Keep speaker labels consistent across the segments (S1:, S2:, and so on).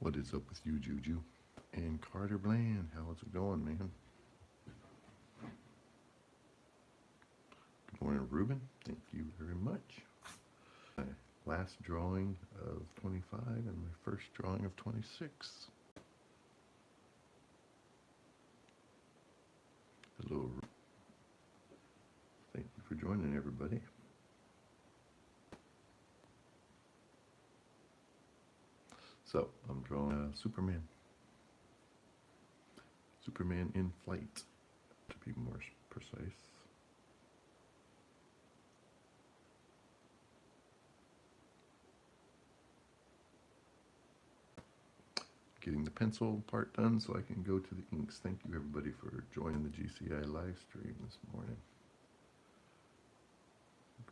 S1: What is up with you, Juju? And Carter Bland, how's it going, man? Good morning, Ruben. Thank you very much. My last drawing of 25 and my first drawing of 26. Hello. Thank you for joining, everybody. So, I'm drawing Superman. Superman in flight, to be more precise. Getting the pencil part done so I can go to the inks. Thank you, everybody, for joining the GCI live stream this morning.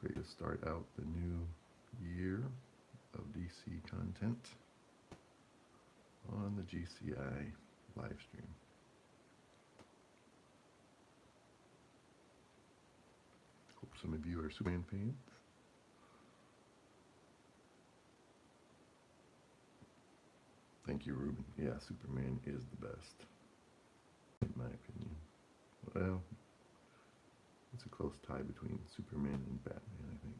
S1: Great to start out the new year of DC content on the GCI live stream. Hope some of you are Superman fans. Thank you, Ruben. Yeah, Superman is the best, in my opinion. Well, it's a close tie between Superman and Batman, I think.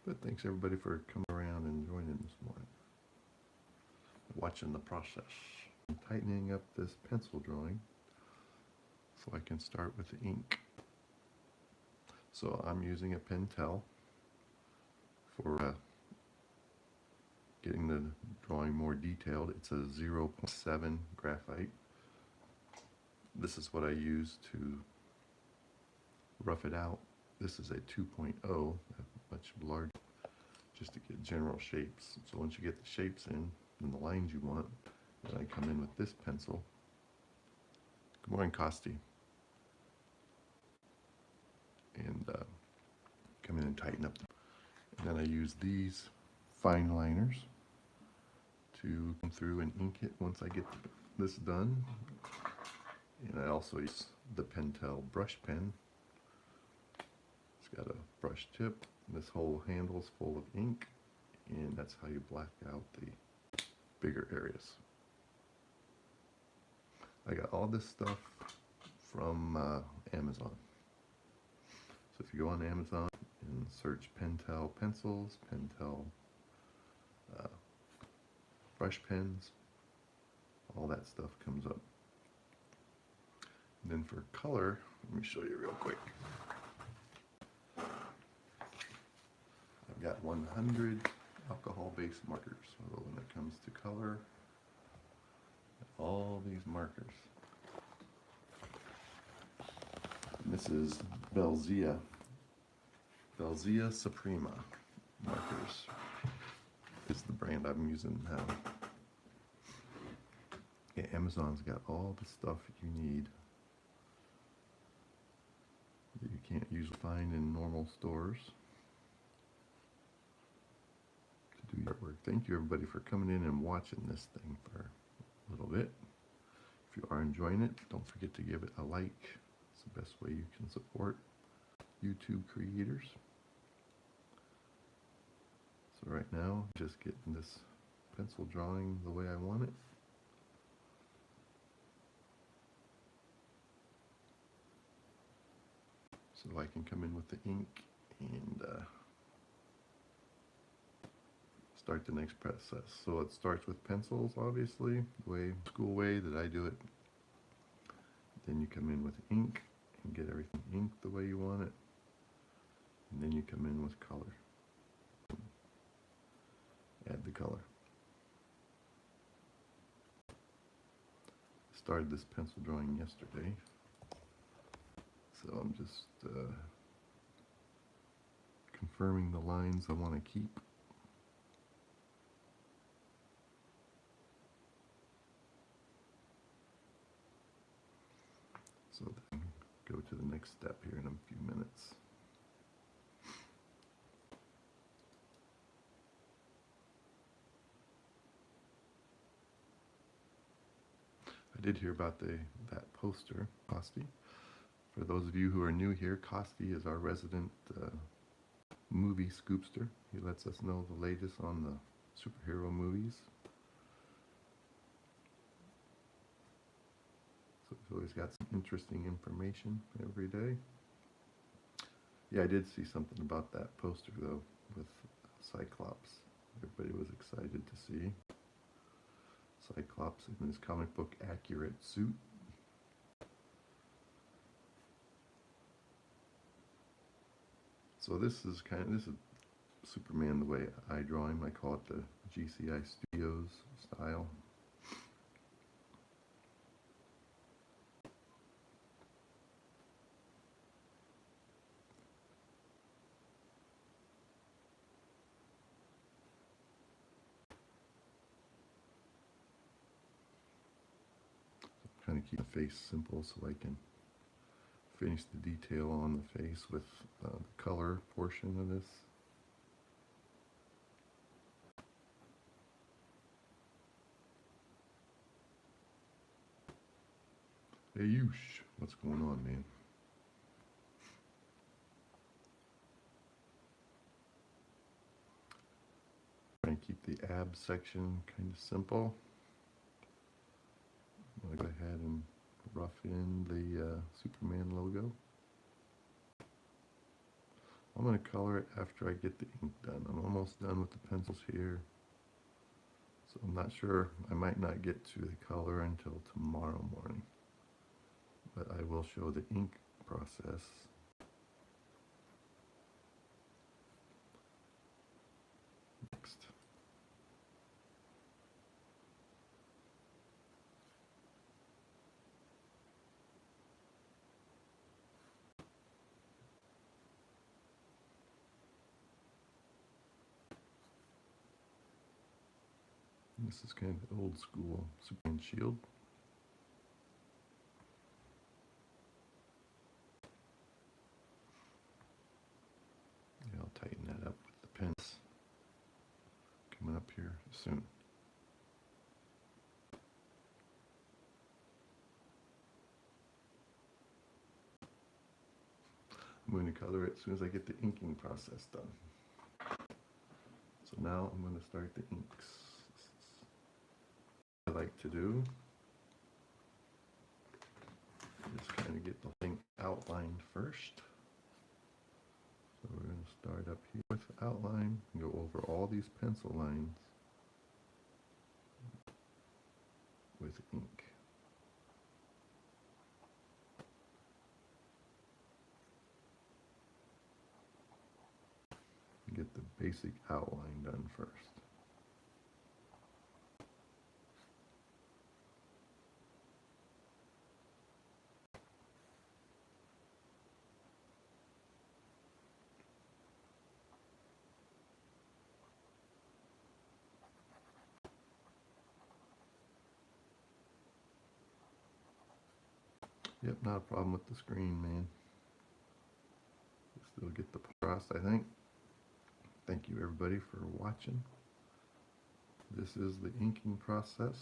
S1: But thanks everybody for coming around and joining this morning. Watching the process. I'm tightening up this pencil drawing so I can start with the ink. So I'm using a Pentel for getting the drawing more detailed. It's a 0.7 graphite. This is what I use to rough it out. This is a 2.0, much larger, just to get general shapes. So once you get the shapes in and the lines you want, then I come in with this pencil. Good morning, Costi. And come in and tighten up. And then I use these fine liners to come through and ink it once I get this done. And I also use the Pentel brush pen. It's got a brush tip. This whole handle's full of ink, and that's how you black out the bigger areas. I got all this stuff from Amazon. So if you go on Amazon and search Pentel pencils, Pentel brush pens, all that stuff comes up. And then for color, let me show you real quick. I've got 100 alcohol-based markers. So when it comes to color, all these markers. And this is Belzia Suprema markers. This is the brand I'm using now. Yeah, Amazon's got all the stuff you need that you can't usually find in normal stores to do your artwork. Thank you, everybody, for coming in and watching this thing for a little bit. If you are enjoying it, don't forget to give it a like. It's the best way you can support YouTube creators. So right now, just getting this pencil drawing the way I want it. So I can come in with the ink and start the next process. So it starts with pencils, obviously, the school way that I do it. Then you come in with ink and get everything inked the way you want it. And then you come in with color. Add the color. Started this pencil drawing yesterday. So I'm just confirming the lines I want to keep. So then go to the next step here in a few minutes. I did hear about that poster, Costi. For those of you who are new here, Costi is our resident movie scoopster. He lets us know the latest on the superhero movies. So he's always got some interesting information every day. Yeah, I did see something about that poster though, with Cyclops. Everybody was excited to see Cyclops in his comic book accurate suit. So this is Superman the way I draw him. I call it the GCI Studios style. Kind of keep the face simple so I can finish the detail on the face with the color portion of this. Hey, Yush, what's going on, man? Try and keep the ab section kind of simple. I'm going to go ahead and rough in the Superman logo. I'm going to color it after I get the ink done. I'm almost done with the pencils here. So I'm not sure, I might not get to the color until tomorrow morning. But I will show the ink process. Next. This is kind of the old school Superman shield. Yeah, I'll tighten that up with the pens coming up here soon. I'm going to color it as soon as I get the inking process done. So now I'm going to start the inks. What I like to do is kind of get the thing outlined first. So we're going to start up here with the outline and go over all these pencil lines with ink. Get the basic outline done first. Yep, not a problem with the screen, man. Still get the across, I think. Thank you everybody for watching. This is the inking process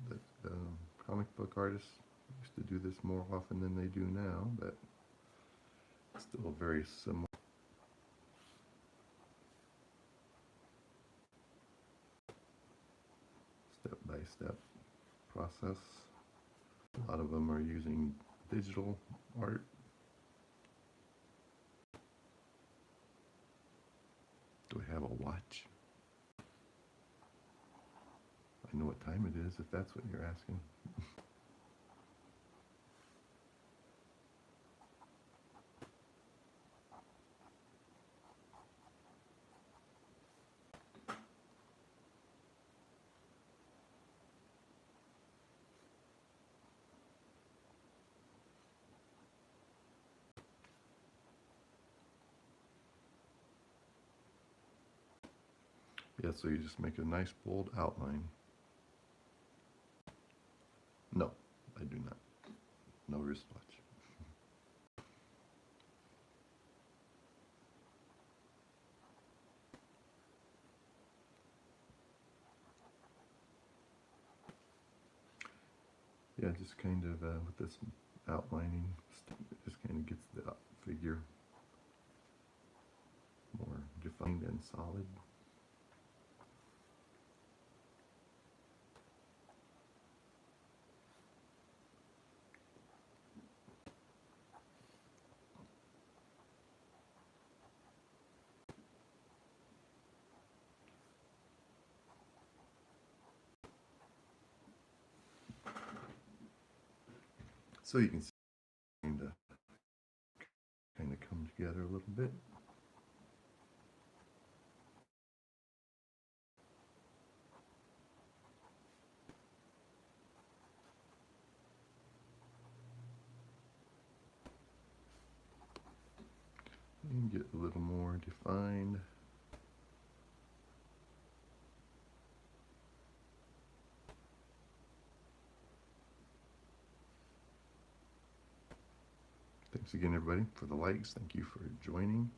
S1: that comic book artists used to do this more often than they do now, but it's still very similar. Step-by-step process. A lot of them are using digital art. Do I have a watch? I know what time it is, if that's what you're asking. Yeah, so you just make a nice bold outline. No, I do not. No wristwatch. yeah, just kind of with this outlining, it just kind of gets the figure more defined and solid. So you can see kind of come together a little bit. And get a little more defined. Thanks again, everybody, for the likes. Thank you for joining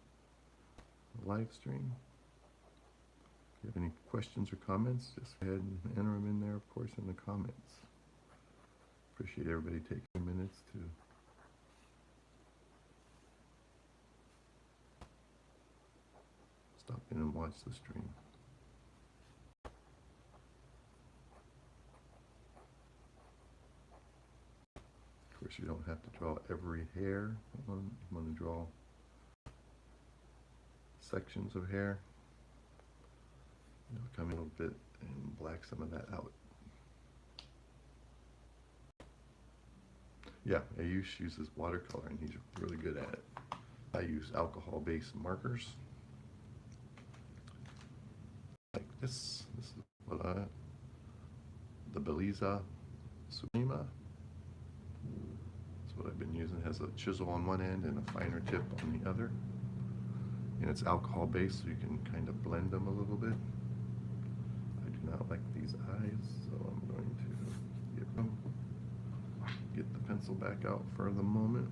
S1: the live stream. If you have any questions or comments, just go ahead and enter them in there, of course, in the comments. Appreciate everybody taking minutes to stop in and watch the stream. Of course, you don't have to draw every hair. You want to draw sections of hair. Come in a little bit and black some of that out. Yeah, Ayush uses watercolor and he's really good at it. I use alcohol-based markers. Like this. This is what the Beliza Suprema. That's what I've been using. It has a chisel on one end and a finer tip on the other. And it's alcohol-based, so you can kind of blend them a little bit. I do not like these eyes, so I'm going to get the pencil back out for the moment.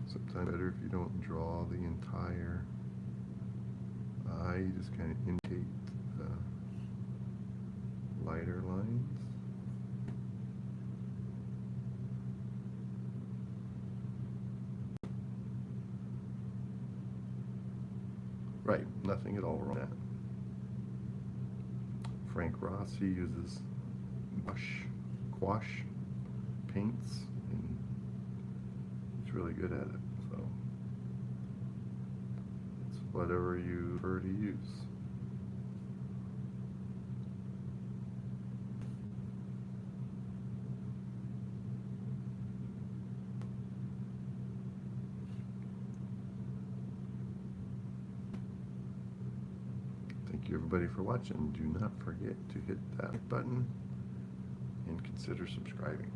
S1: Sometimes better if you don't draw the entire eye, you just kind of indicate lighter lines. Right, nothing at all wrong with that. Frank Ross, he uses gouache paints, and he's really good at it. So it's whatever you prefer to use. Thank you everybody for watching. Do not forget to hit that like button and consider subscribing.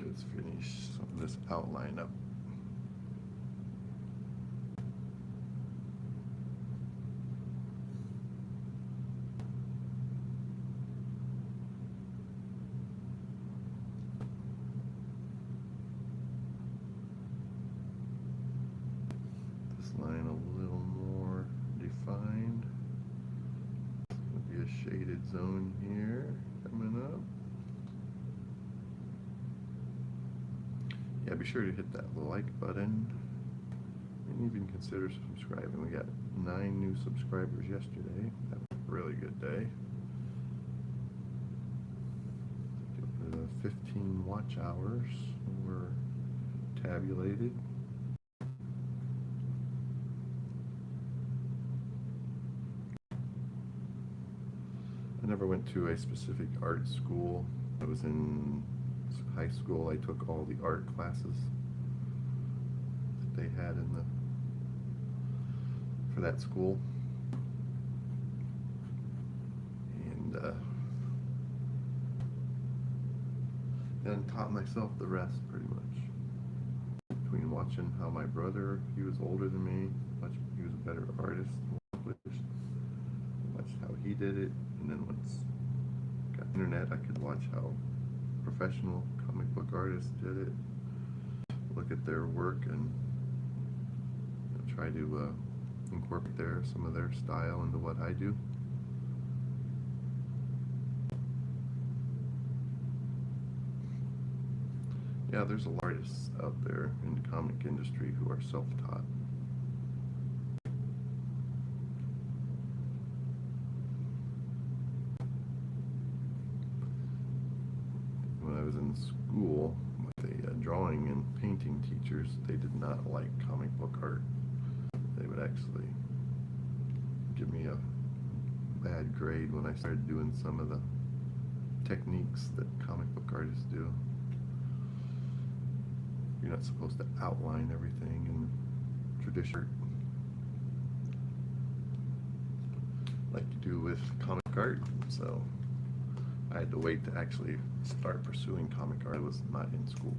S1: Let's finish some of this outline up. Line a little more defined. There'll be a shaded zone here coming up. Yeah, be sure to hit that like button and even consider subscribing. We got 9 new subscribers yesterday. That was a really good day. 15 watch hours were tabulated. I never went to a specific art school. I was in high school. I took all the art classes that they had for that school, and then taught myself the rest pretty much. Between watching how my brother, he was older than me, he was a better artist, watched how he did it. And then once I got internet, I could watch how professional comic book artists did it, look at their work and try to incorporate some of their style into what I do. Yeah, there's a lot of artists out there in the comic industry who are self-taught. When I was in school, with the drawing and painting teachers, they did not like comic book art. They would actually give me a bad grade when I started doing some of the techniques that comic book artists do. You're not supposed to outline everything in traditional like you do with comic art. So I had to wait to actually start pursuing comic art. I was not in school.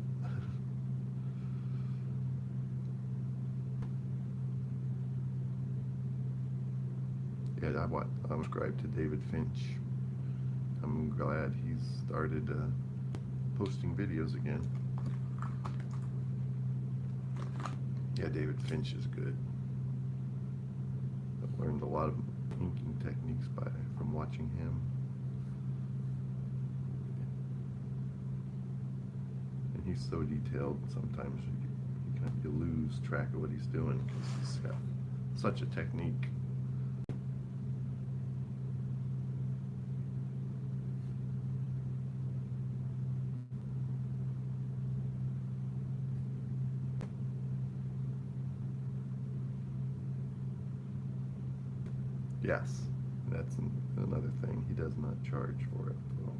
S1: Yeah, I'm subscribed to David Finch. I'm glad he's started posting videos again. Yeah, David Finch is good. I've learned a lot of inking techniques from watching him. And he's so detailed, sometimes you lose track of what he's doing because he's got such a technique. Yes, that's another thing. He does not charge for it. So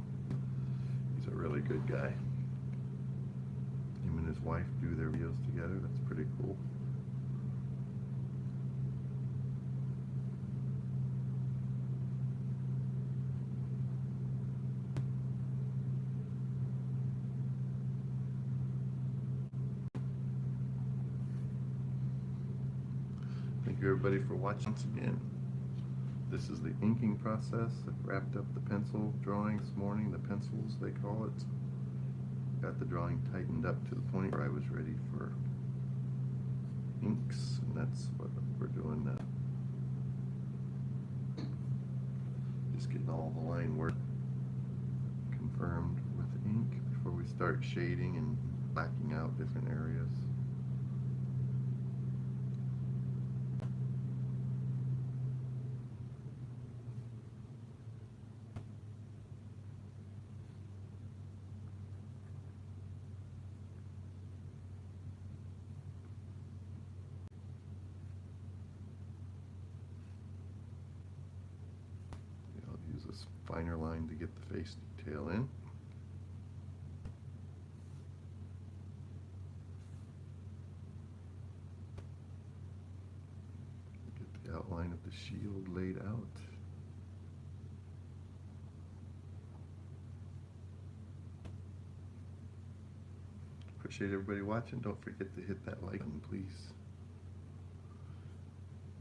S1: he's a really good guy. Him and his wife do their videos together. That's pretty cool. Thank you everybody for watching once again. This is the inking process. I've wrapped up the pencil drawing this morning, the pencils they call it. Got the drawing tightened up to the point where I was ready for inks, and that's what we're doing now. Just getting all the line work confirmed with ink before we start shading and blacking out different areas. Use this finer line to get the face detail in. Get the outline of the shield laid out. Appreciate everybody watching. Don't forget to hit that like button, please.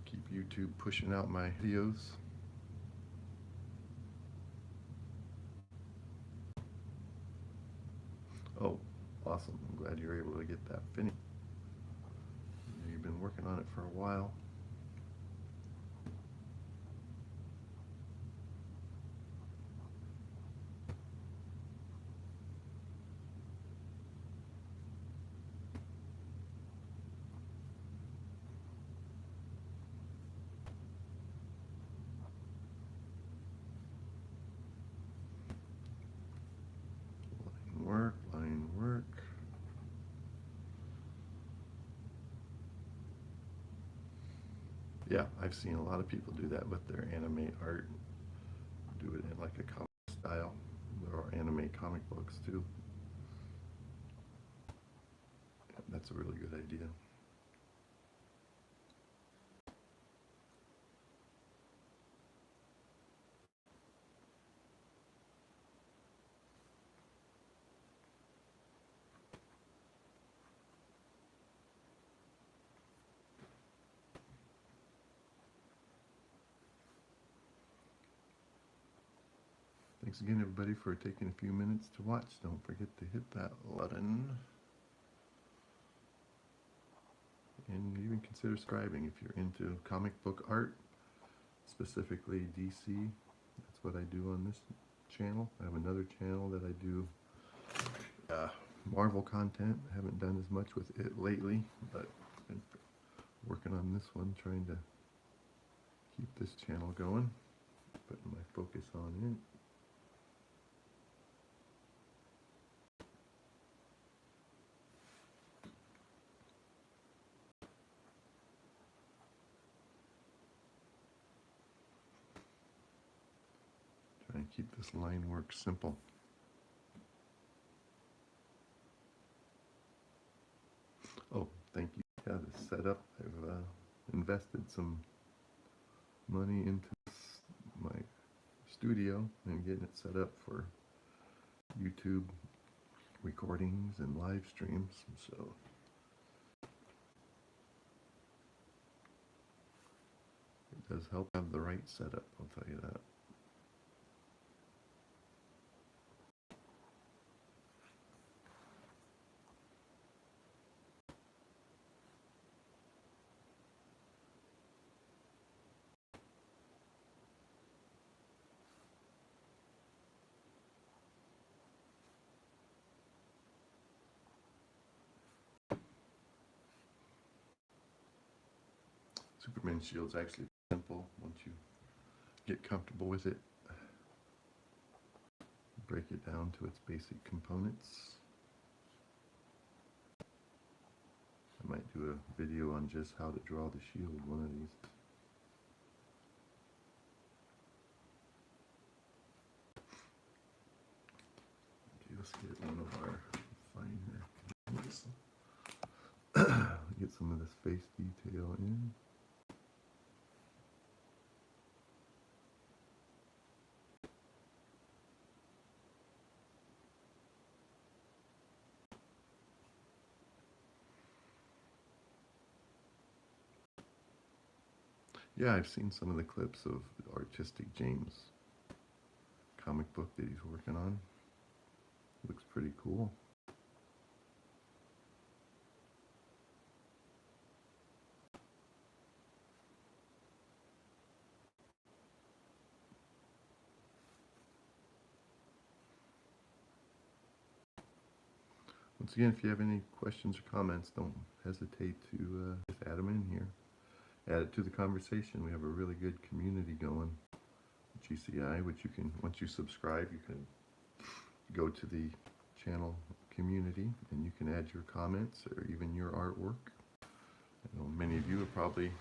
S1: Keep YouTube pushing out my videos. Oh, awesome. I'm glad you're able to get that finished. You've been working on it for a while. Line work. Yeah, I've seen a lot of people do that with their anime art. Do it in like a comic style. There are anime comic books too. Yeah, that's a really good idea. Thank Thanks again, everybody, for taking a few minutes to watch. Don't forget to hit that button. And even consider subscribing if you're into comic book art, specifically DC. That's what I do on this channel. I have another channel that I do Marvel content. I haven't done as much with it lately, but I've been working on this one, trying to keep this channel going, putting my focus on it. Try and keep this line work simple. Oh, thank you. Yeah, the setup. I've invested some money into my studio and getting it set up for YouTube recordings and live streams. So it does help have the right setup, I'll tell you that. Superman shield's actually simple once you get comfortable with it. Break it down to its basic components. I might do a video on just how to draw the shield one of these. Okay, let's get one of our finer things. Get some of this face detail in. Yeah, I've seen some of the clips of the Artistic James comic book that he's working on. Looks pretty cool. Once again, if you have any questions or comments, don't hesitate to just add them in here. Add it to the conversation. We have a really good community going, GCI, which you can, once you subscribe, you can go to the channel community and you can add your comments or even your artwork. I know many of you are probably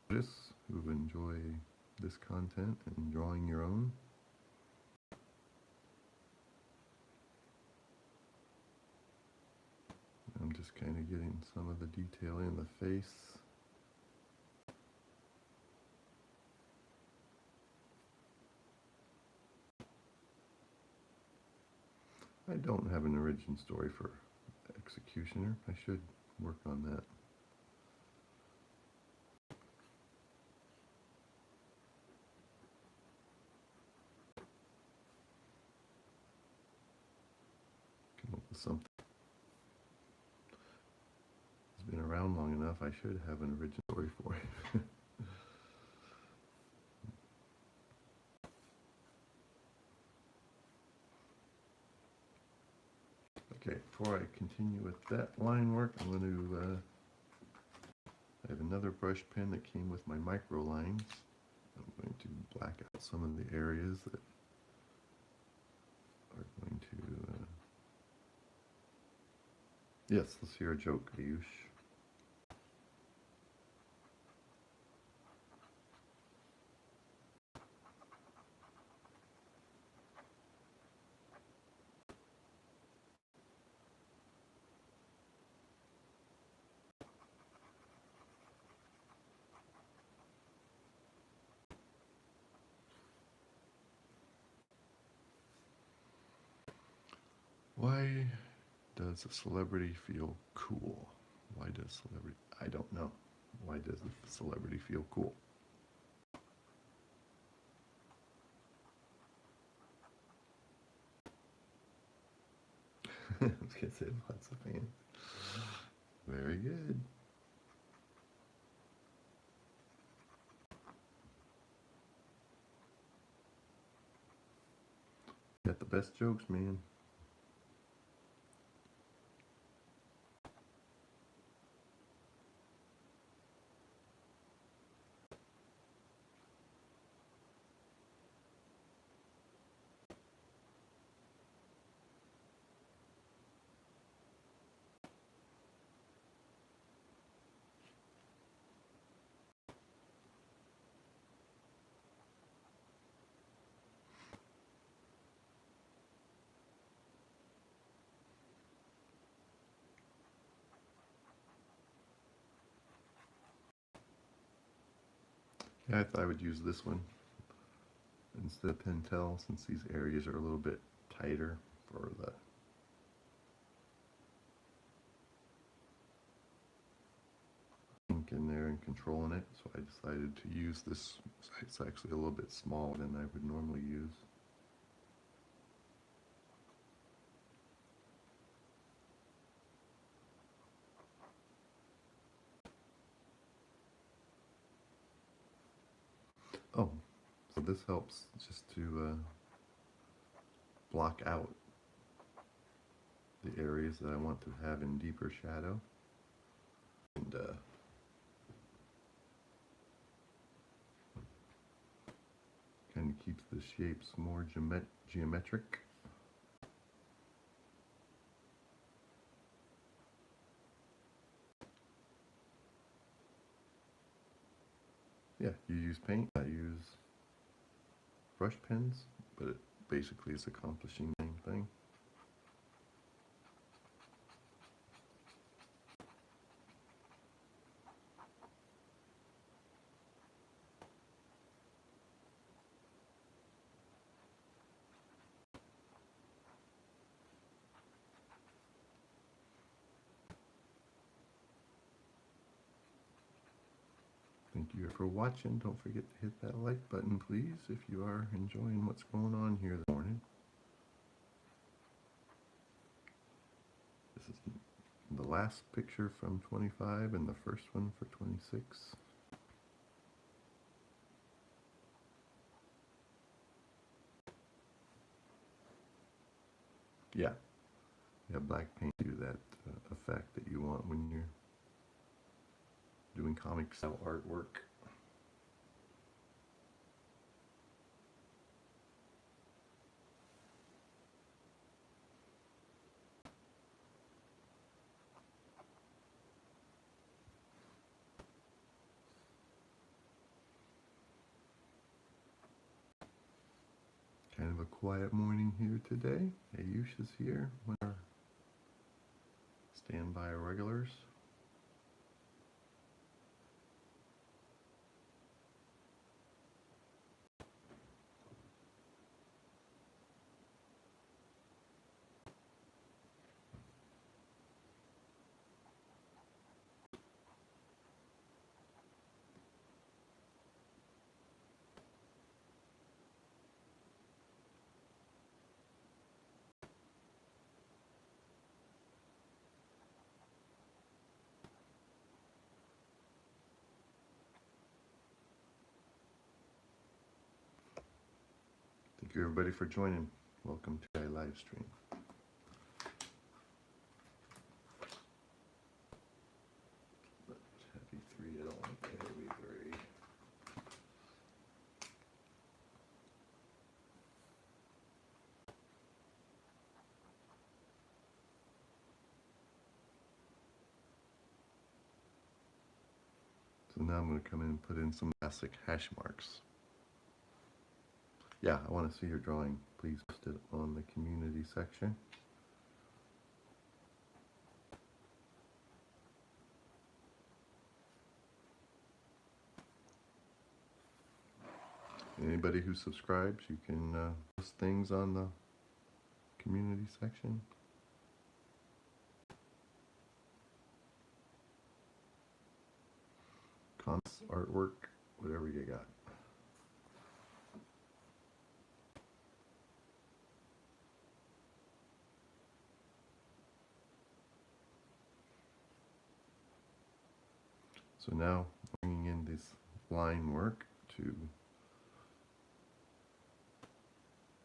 S1: this who enjoy this content and drawing your own. I'm just kind of getting some of the detail in the face. I don't have an origin story for Executioner. I should work on that. Come up with something. It's been around long enough, I should have an origin story for it. Okay, before I continue with that line work, I'm going to I have another brush pen that came with my micro lines. I'm going to black out some of the areas that are going to yes, let's hear a joke, Ayush. Why does a celebrity feel cool? Why does celebrity, I don't know. Why does the celebrity feel cool? I was gonna say lots of fans. Very good. Got the best jokes, man. Yeah, I thought I would use this one instead of Pentel, since these areas are a little bit tighter for the ink in there and controlling it. So I decided to use this. It's actually a little bit smaller than I would normally use. Oh, so this helps just to block out the areas that I want to have in deeper shadow. And kind of keeps the shapes more geometric. Yeah, you use paint. I use brush pens, but it basically is accomplishing the same thing. Thank you for watching. Don't forget to hit that like button, please, if you are enjoying what's going on here this morning. This is the last picture from 25 and the first one for 26. Yeah, black paint do that effect that you want when you're doing comic style artwork. Kind of a quiet morning here today. Ayush is here, one of our standby regulars. Thank you everybody for joining. Welcome to our live stream. Heavy 3 at all. Heavy 3. So now I'm going to come in and put in some classic hash marks. Yeah, I want to see your drawing. Please post it on the community section. Anybody who subscribes, you can post things on the community section. Comments, artwork, whatever you got. So now bringing in this line work to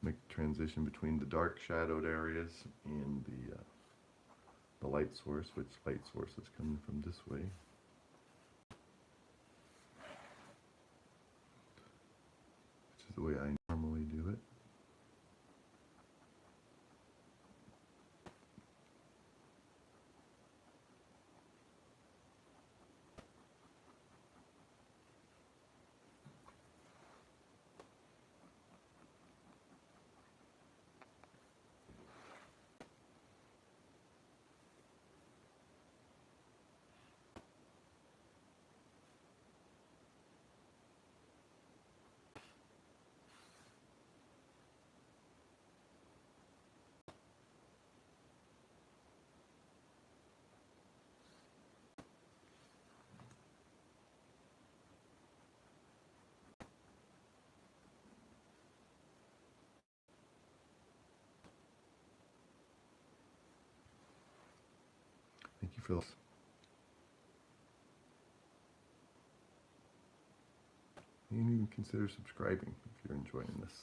S1: make the transition between the dark shadowed areas and the light source, which light source is coming from this way. Which is the way I normally do it. Thank you for this. You can even consider subscribing if you're enjoying this.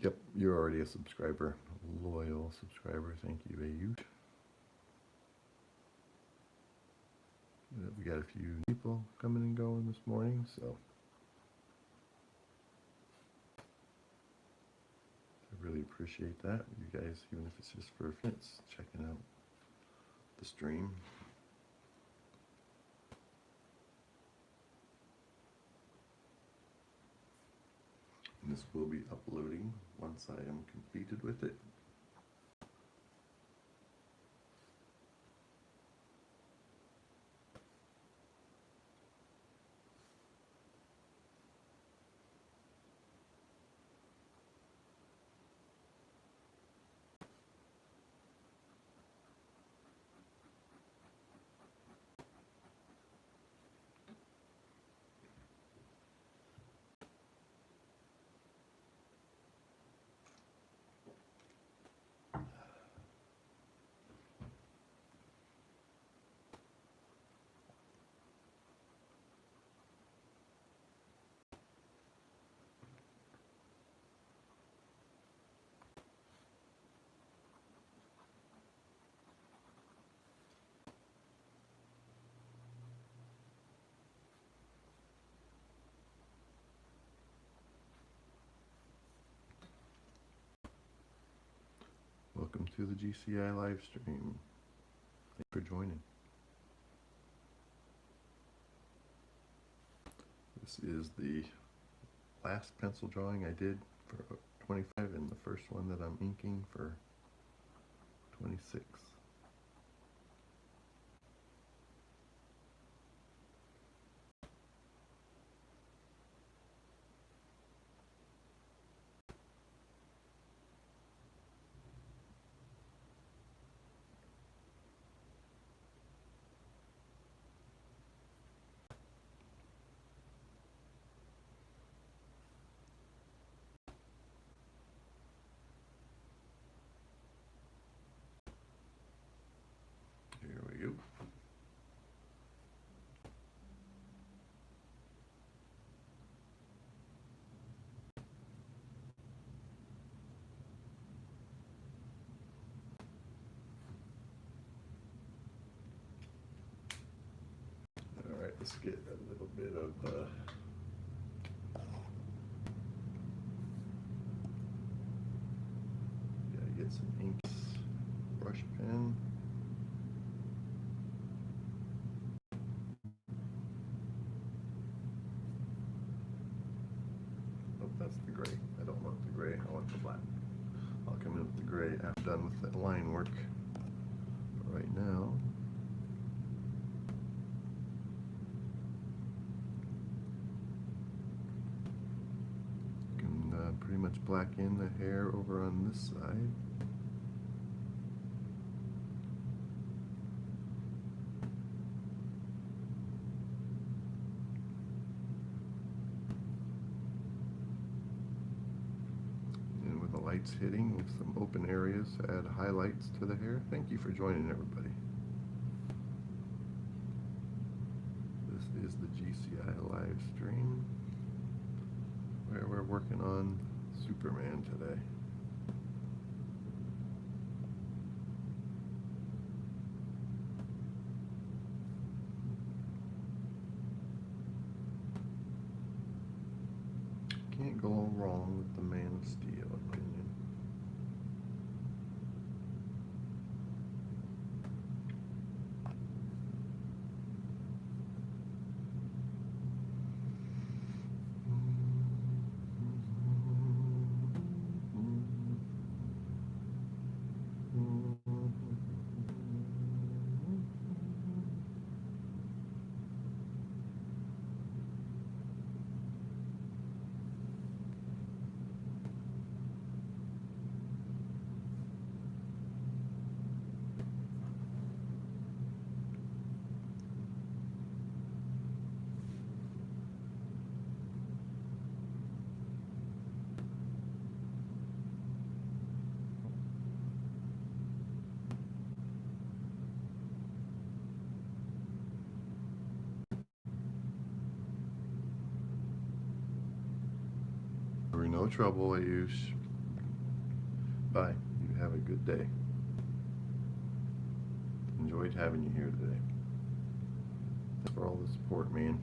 S1: Yep, you're already a subscriber, a loyal subscriber. Thank you, Ayush. We got a few people coming and going this morning, so I really appreciate that. You guys, even if it's just for a few minutes, checking out the stream. And this will be uploading once I am completed with it. Welcome to the GCI live stream. Thanks for joining. This is the last pencil drawing I did for 25 and the first one that I'm inking for 26. Here we go. All right, let's get a little bit of gotta get some inks, brush pen. Oh, that's the gray. I don't want the gray, I want the black. I'll come in with the gray after done with the line work. But right now, you can pretty much black in the hair over on this side. light's hitting with some open areas to add highlights to the hair. Thank you for joining, everybody. This is the GCI live stream where we're working on Superman today. Can't go wrong with the Man of Steel, in my opinion. No trouble, Ayush. Bye. You have a good day. Enjoyed having you here today. Thanks for all the support, man.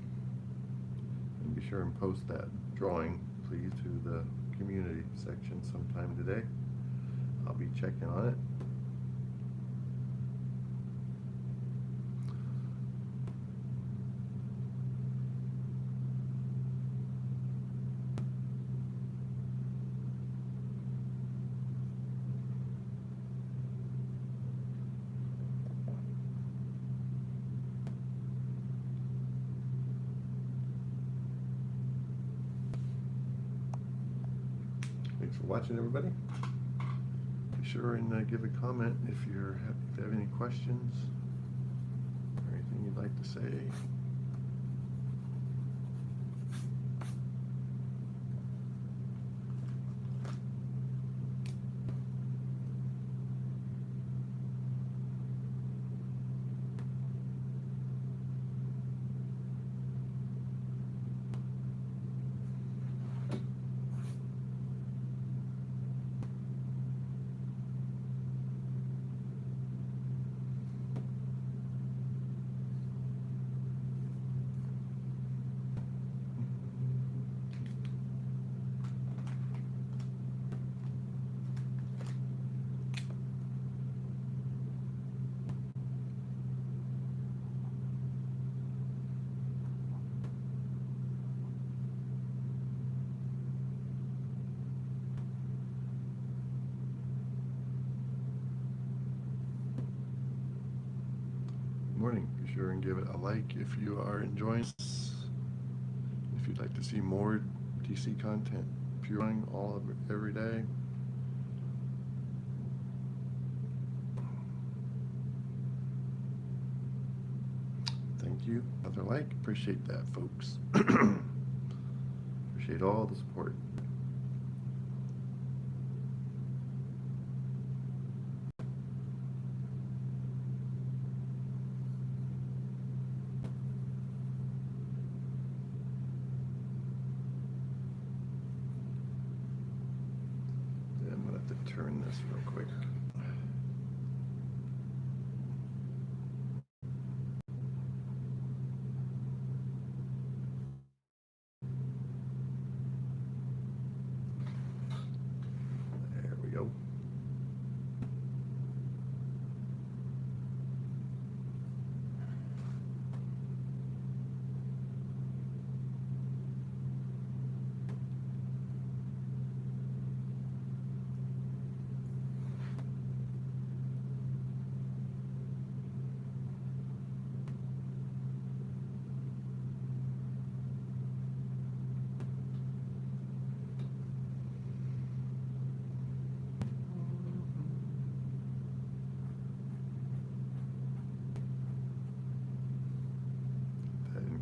S1: And be sure and post that drawing, please, to the community section sometime today. I'll be checking on it. Thanks for watching, everybody. Be sure and give a comment if you have any questions or anything you'd like to say. Morning. Be sure and give it a like if you are enjoying this. If you'd like to see more DC content, appearing every day. Thank you. Another like. Appreciate that, folks. Appreciate all the support. Turn this real quick. There we go.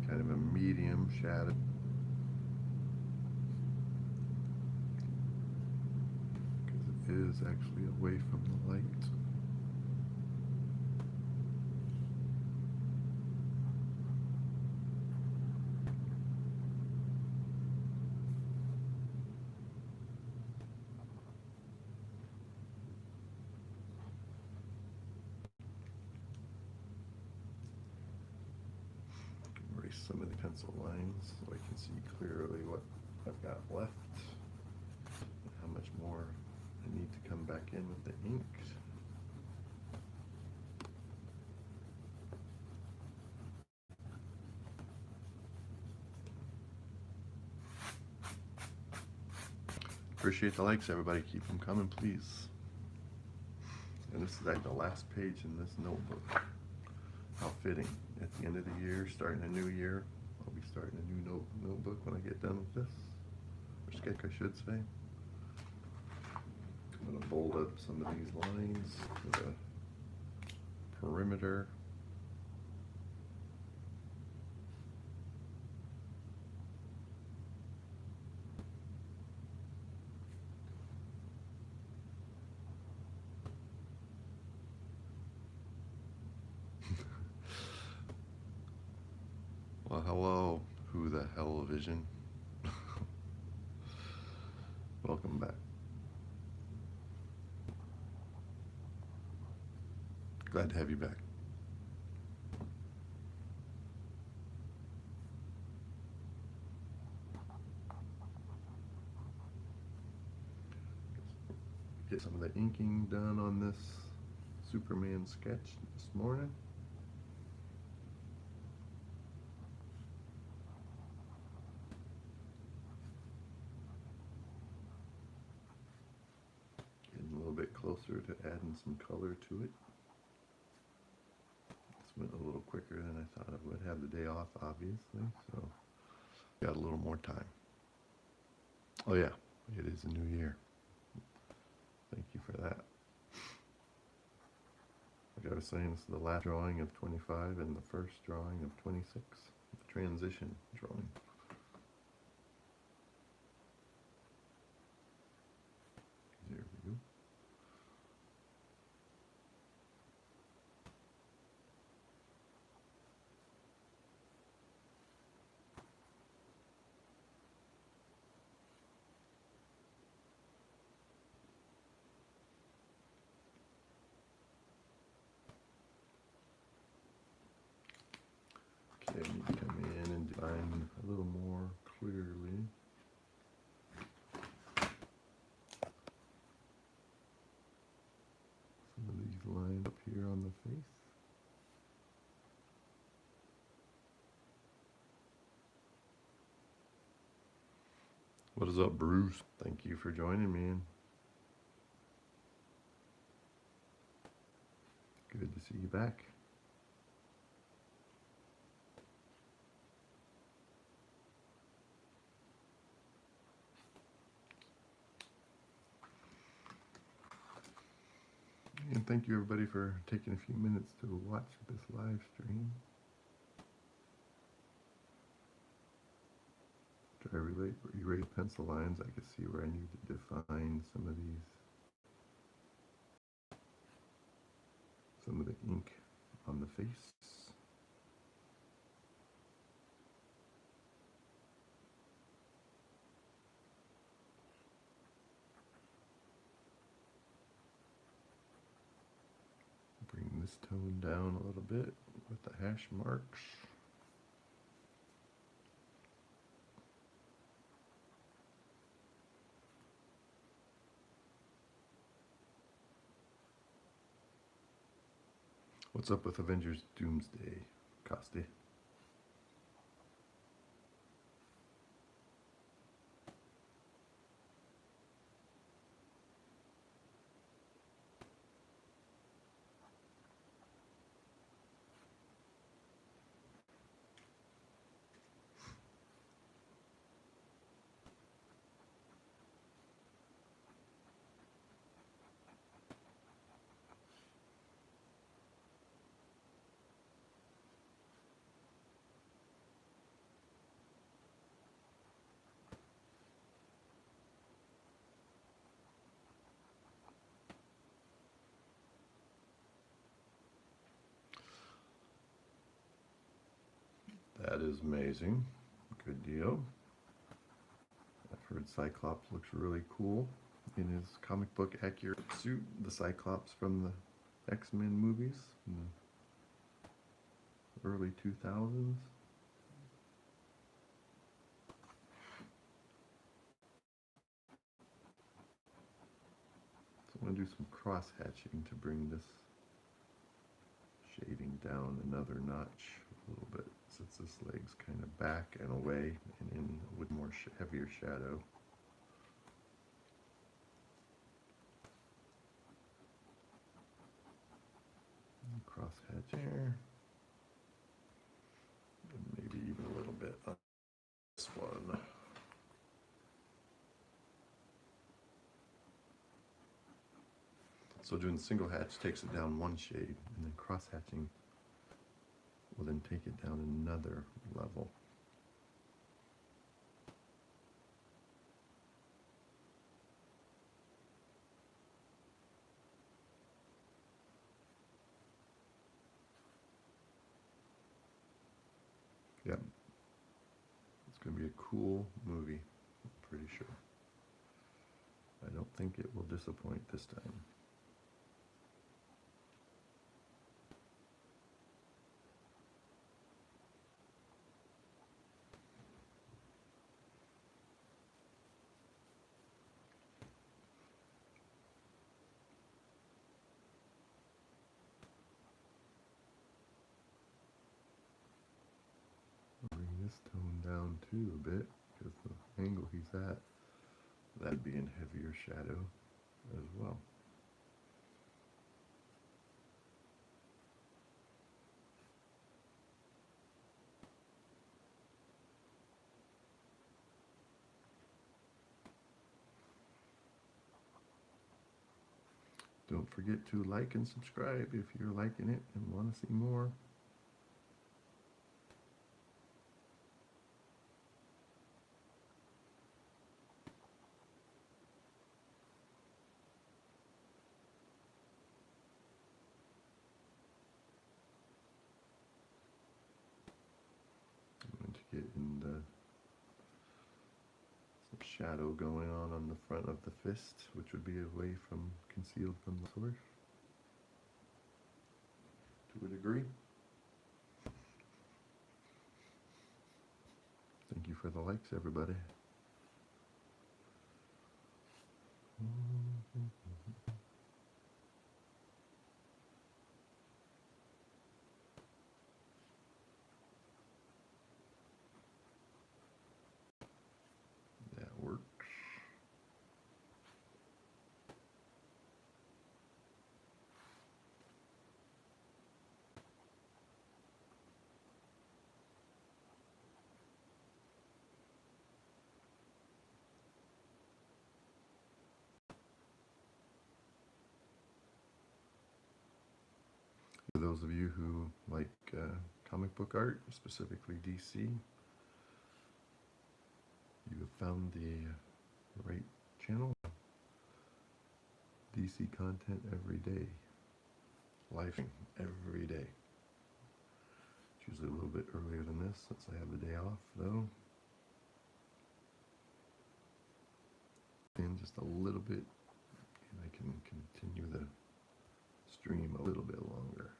S1: Kind of a medium shadow. Because is actually away from the light. Erase some of the pencil lines so I can see clearly what I've got left and how much more I need to come back in with the ink. Appreciate the likes, everybody. Keep them coming, please. And this is like the last page in this notebook. How fitting. At the end of the year, starting a new year, I'll be starting a new notebook when I get done with this. Or sketch, I should say. I'm going to bold up some of these lines for the perimeter. Well, hello, who the hell vision? Welcome back. Glad to have you back. Get some of the inking done on this Superman sketch this morning. Getting a little bit closer to adding some color to it. This went a little quicker than I thought I would. Have the day off, obviously, so got a little more time. Oh yeah, it is a new year. Thank you for that. Like I was saying, this is the last drawing of 25 and the first drawing of 26, the transition drawing. There we go. Okay, I need to come in and define a little more clearly. Some of these lines up here on the face. What is up, Bruce? Thank you for joining me. Good to see you back. And thank you everybody for taking a few minutes to watch this live stream. After I erase pencil lines, I could see where I need to define some of the ink on the face. Bring this tone down a little bit with the hash marks. What's up with Avengers Doomsday, Costi? is amazing. Good deal. I've heard Cyclops looks really cool in his comic book accurate suit. The Cyclops from the X-Men movies in the early 2000s. So I'm going to do some cross-hatching to bring this shading down another notch a little bit, since this leg's kind of back and away and in with more heavier shadow. Cross hatch here, and maybe even a little bit on this one. So doing single hatch takes it down one shade, and then cross hatching will then take it down another level. Yep. It's going to be a cool movie, I'm pretty sure. I don't think it will disappoint this time. Bring this tone down too a bit, because the angle he's at, that'd be in heavier shadow as well. Don't forget to like and subscribe if you're liking it and want to see more. I'm going to get in the some shadow going on the front of the fist, which would be away from, concealed from the source, to a degree. Thank you for the likes, everybody. That works. For those of you who like comic book art, specifically DC, you have found the right channel. DC content every day. Life every day. It's usually a little bit earlier than this, since I have the day off, though. And just a little bit, and I can continue the stream a little bit longer.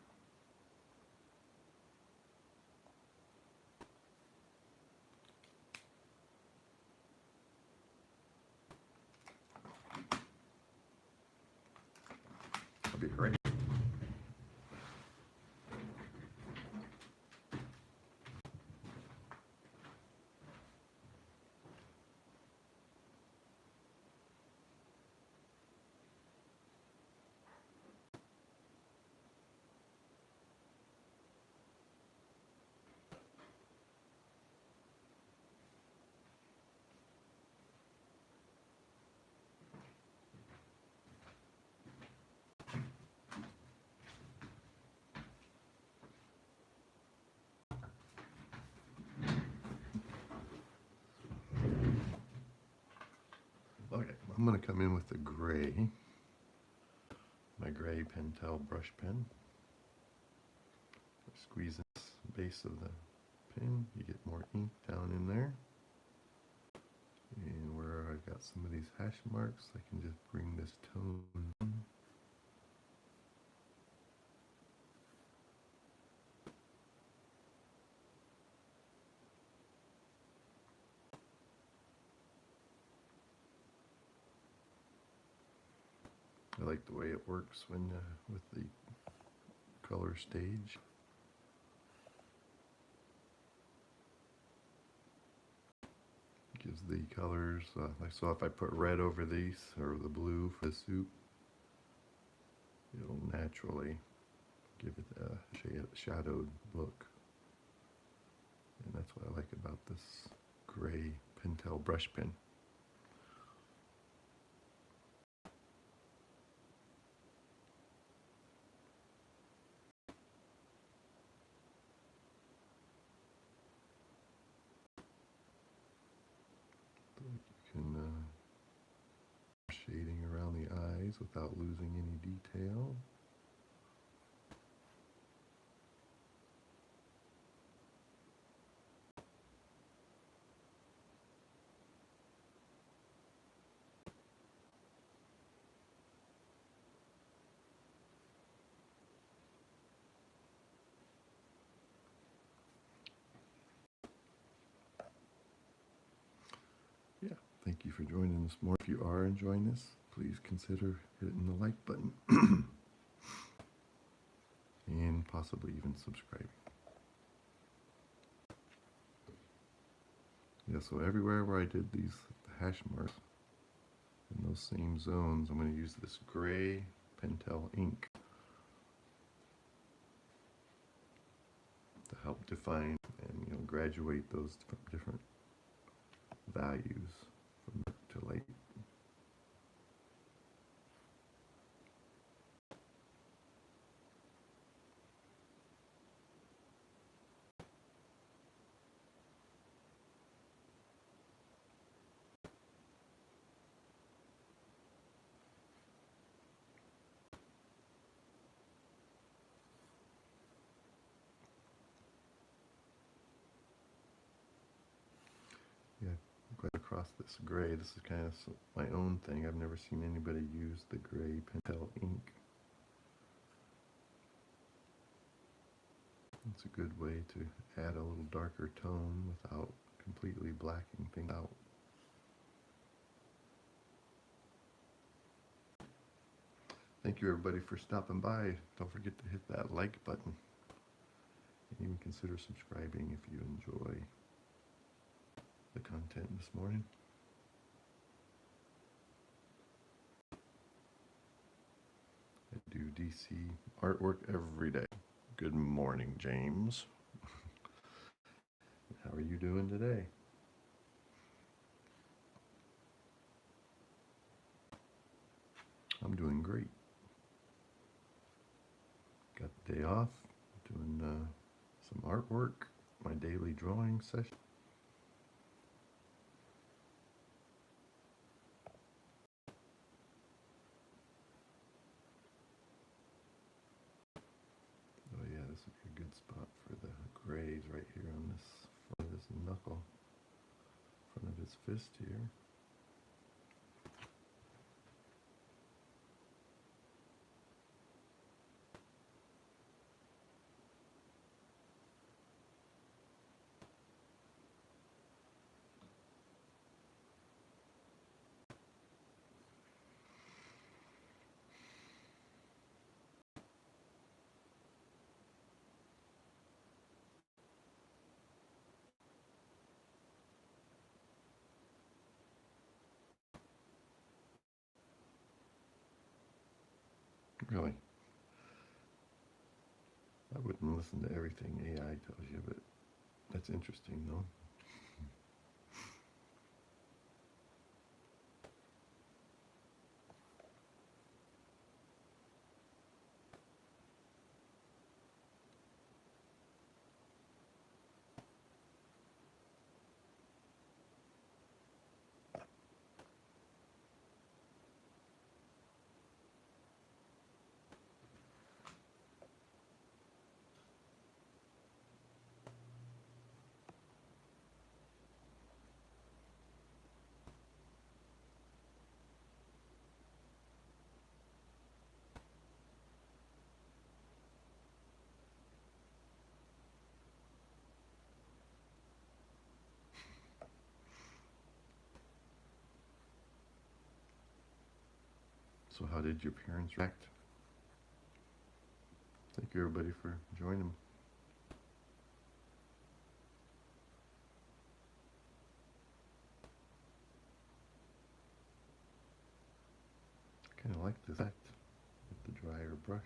S1: I'll be right. Okay, I'm going to come in with the gray, my gray Pentel brush pen. Squeeze the base of the pen, you get more ink down in there. And where I've got some of these hash marks, I can just bring this tone in. I like the way it works when with the color stage. Gives the colors, like so if I put red over these, or the blue for the soup, it'll naturally give it a shadowed look. And that's what I like about this gray Pentel brush pen. You can shading around the eyes without losing any detail. Yeah, thank you for joining this morning. If you are enjoying this, please consider hitting the like button and possibly even subscribing. Yeah, so everywhere where I did these hash marks in those same zones, I'm going to use this gray Pentel ink to help define and graduate those different values from dark to light. Yeah, going across this gray, this is kind of my own thing. I've never seen anybody use the gray Pentel ink. It's a good way to add a little darker tone without completely blacking things out. Thank you everybody for stopping by. Don't forget to hit that like button and even consider subscribing if you enjoy the content this morning. I do DC artwork every day. Good morning, James. How are you doing today? I'm doing great. Got the day off, doing some artwork, my daily drawing session. Oh yeah, this would be a good spot for the grays right here on this front of his knuckle, front of his fist here. Really, I wouldn't listen to everything AI tells you, but that's interesting though. So how did your parents react? Thank you everybody for joining. I kind of like this effect with the drier brush.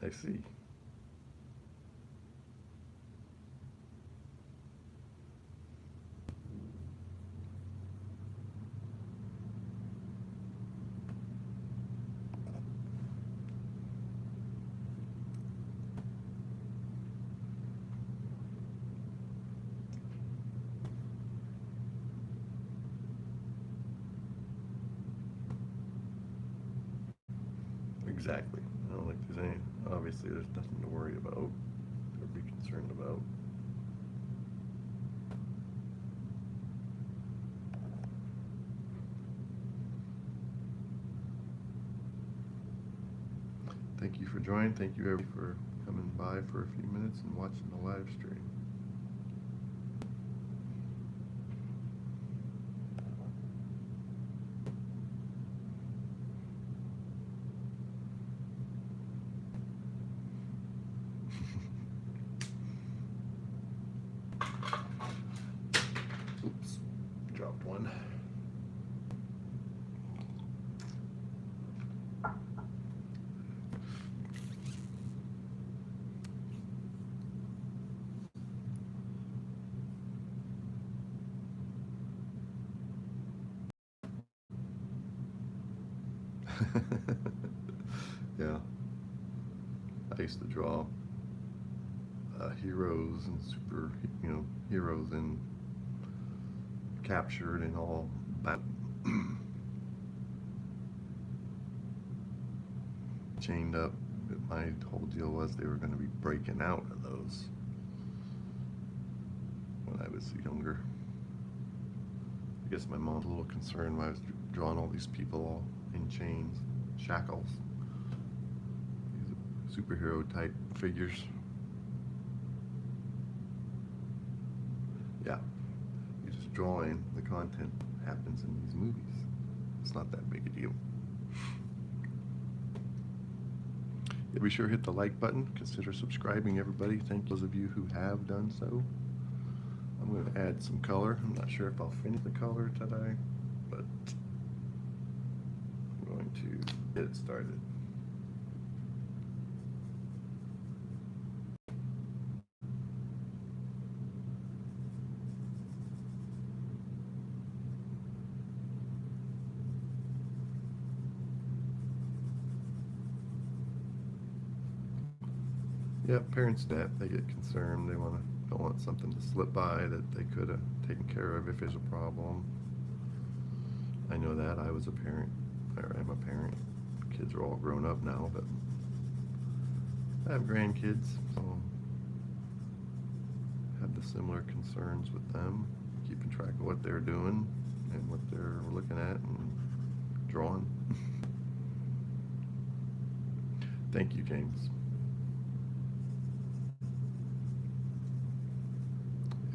S1: I see. Exactly. I don't think there's any, obviously there's nothing to worry about or be concerned about. Thank you for joining. Thank you everybody for coming by for a few minutes and watching the live stream. Oops, dropped one. Yeah, I used to draw heroes and super, heroes and captured and all that. Chained up. My whole deal was they were going to be breaking out of those when I was younger. I guess my mom's a little concerned when I was drawing all these people all in chains, shackles, these superhero type figures. Yeah, you're just drawing, the content happens in these movies. It's not that big a deal. Yeah, be sure to hit the like button. Consider subscribing, everybody. Thank those of you who have done so. I'm going to add some color. I'm not sure if I'll finish the color today, but I'm going to get it started. Yeah, parents that they get concerned. They don't want something to slip by that they could have taken care of if there's a problem. I know that. I was a parent, or I'm a parent. Kids are all grown up now, but I have grandkids, so I have the similar concerns with them, keeping track of what they're doing and what they're looking at and drawing. Thank you, James.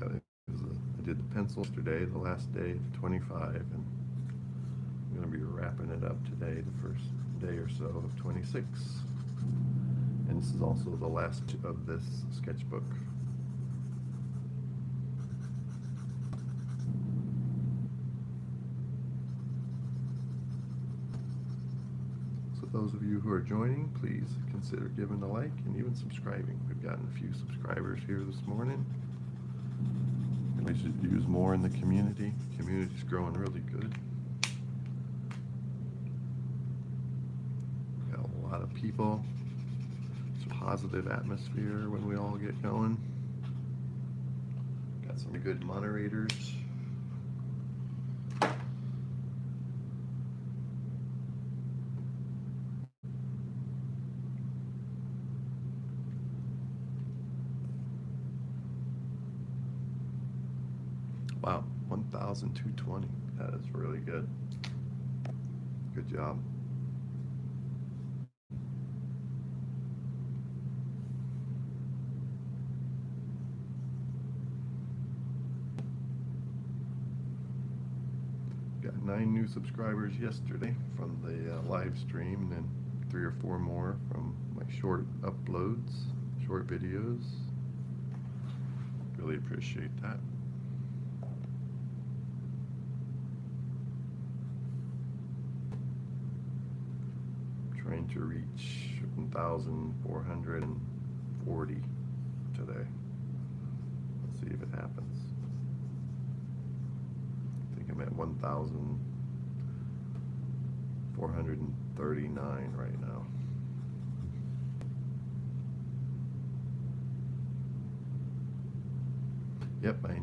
S1: Yeah, I did the pencil yesterday, the last day of 25, and I'm going to be wrapping it up today, the first day or so of 26. And this is also the last of this sketchbook. So those of you who are joining, please consider giving a like and even subscribing. We've gotten a few subscribers here this morning. And we should use more in the community. The community's growing really good. Got a lot of people. It's a positive atmosphere when we all get going. Got some good moderators. Wow, 1,220. That is really good. Good job. Got 9 new subscribers yesterday from the live stream, and then 3 or 4 more from my short uploads, short videos. Really appreciate that. Trying to reach 1,440 today. Let's see if it happens. I think I'm at 1,439 right now. Yep, I